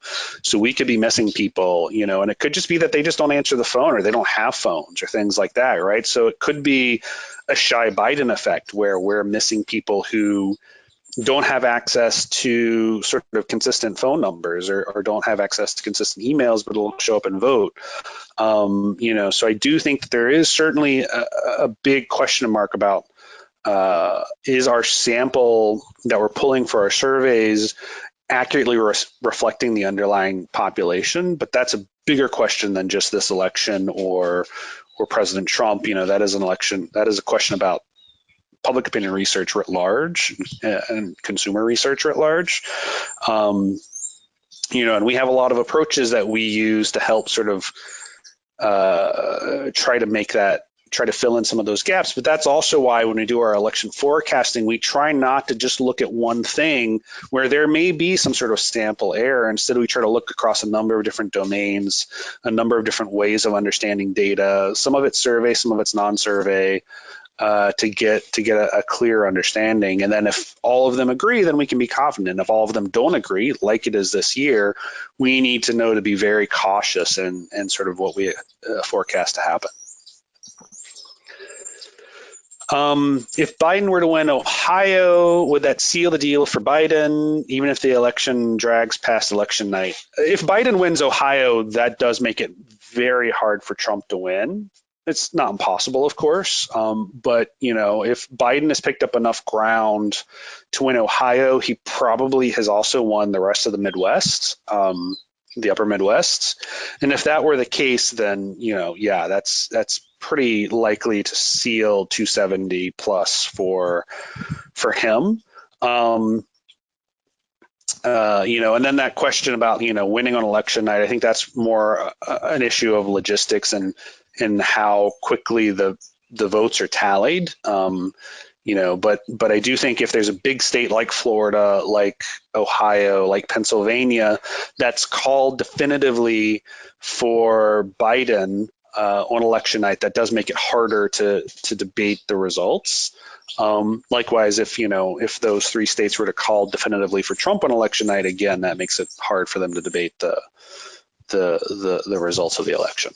we could be missing people, and it could just be that they just don't answer the phone or they don't have phones or things like that, right? So it could be a shy Biden effect where we're missing people who don't have access to sort of consistent phone numbers or don't have access to consistent emails, but will show up and vote. So I do think that there is certainly a big question mark about is our sample that we're pulling for our surveys accurately reflecting the underlying population? But that's a bigger question than just this election or President Trump. That is an election. That is a question about public opinion research writ large and consumer research writ large. And we have a lot of approaches that we use to help sort of try to fill in some of those gaps. But that's also why when we do our election forecasting, we try not to just look at one thing where there may be some sort of sample error. Instead, we try to look across a number of different domains, a number of different ways of understanding data. Some of it's survey, some of it's non-survey, to get a clear understanding. And then if all of them agree, then we can be confident. If all of them don't agree, like it is this year, we need to know to be very cautious in sort of what we forecast to happen. If Biden were to win Ohio, would that seal the deal for Biden, even if the election drags past election night? If Biden wins Ohio, that does make it very hard for Trump to win. It's not impossible, of course, but if Biden has picked up enough ground to win Ohio, he probably has also won the rest of the Midwest, the upper Midwest. And if that were the case, then that's pretty likely to seal 270 plus for him. And then that question about winning on election night, I think that's more an issue of logistics and how quickly the votes are tallied. But I do think if there's a big state like Florida, like Ohio, like Pennsylvania, that's called definitively for Biden on election night, that does make it harder to debate the results. Likewise, if those three states were to call definitively for Trump on election night, again, that makes it hard for them to debate the results of the election.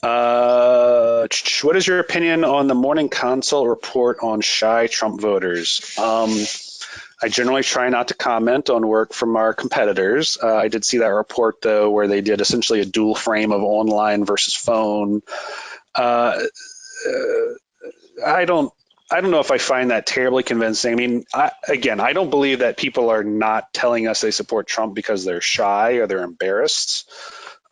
What is your opinion on the Morning Consult report on shy Trump voters? I generally try not to comment on work from our competitors. I did see that report, though, where they did essentially a dual frame of online versus phone. I don't know if I find that terribly convincing. I mean, I don't believe that people are not telling us they support Trump because they're shy or they're embarrassed.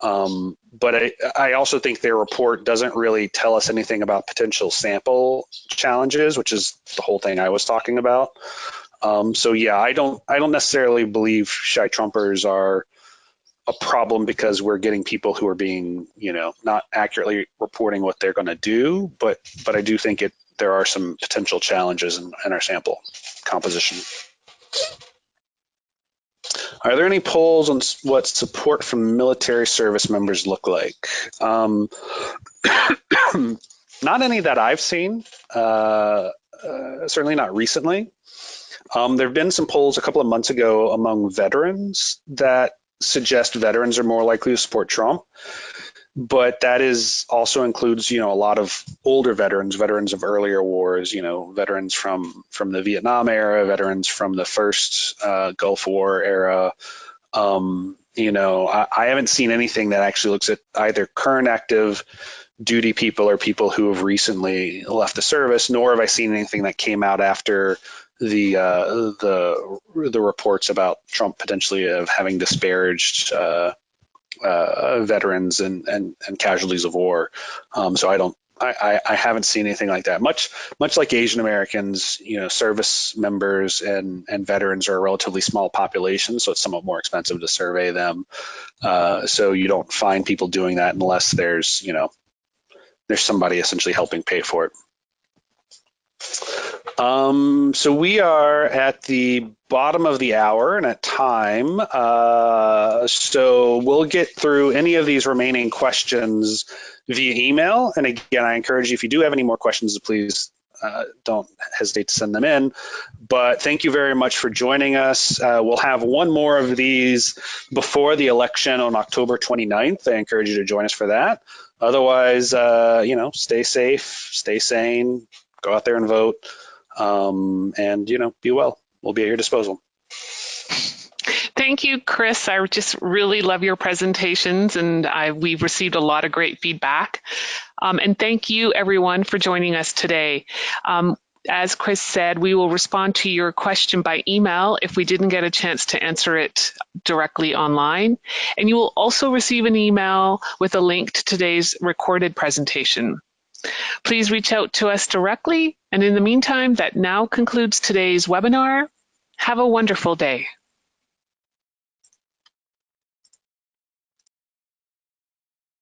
But I also think their report doesn't really tell us anything about potential sample challenges, which is the whole thing I was talking about. I don't necessarily believe shy Trumpers are a problem because we're getting people who are being, not accurately reporting what they're going to do. But I do think there are some potential challenges in our sample composition. Are there any polls on what support from military service members look like? Not any that I've seen, certainly not recently. There have been some polls a couple of months ago among veterans that suggest veterans are more likely to support Trump. But that also includes, a lot of older veterans of earlier wars, veterans from the Vietnam era, veterans from the first Gulf War era. I haven't seen anything that actually looks at either current active duty people or people who have recently left the service, nor have I seen anything that came out after the reports about Trump potentially of having disparaged veterans and casualties of war. So I haven't seen anything like that. Much like Asian Americans, service members and veterans are a relatively small population, so it's somewhat more expensive to survey them. So you don't find people doing that unless there's somebody essentially helping pay for it. So we are at the bottom of the hour and at time. So we'll get through any of these remaining questions via email. And again, I encourage you, if you do have any more questions, please don't hesitate to send them in. But thank you very much for joining us. We'll have one more of these before the election on October 29th. I encourage you to join us for that. Otherwise, stay safe, stay sane, go out there and vote, and, be well. We'll be at your disposal. Thank you, Chris. I just really love your presentations, and we've received a lot of great feedback. And thank you, everyone, for joining us today. As Chris said, we will respond to your question by email if we didn't get a chance to answer it directly online. And you will also receive an email with a link to today's recorded presentation. Please reach out to us directly. And in the meantime, that now concludes today's webinar. Have a wonderful day.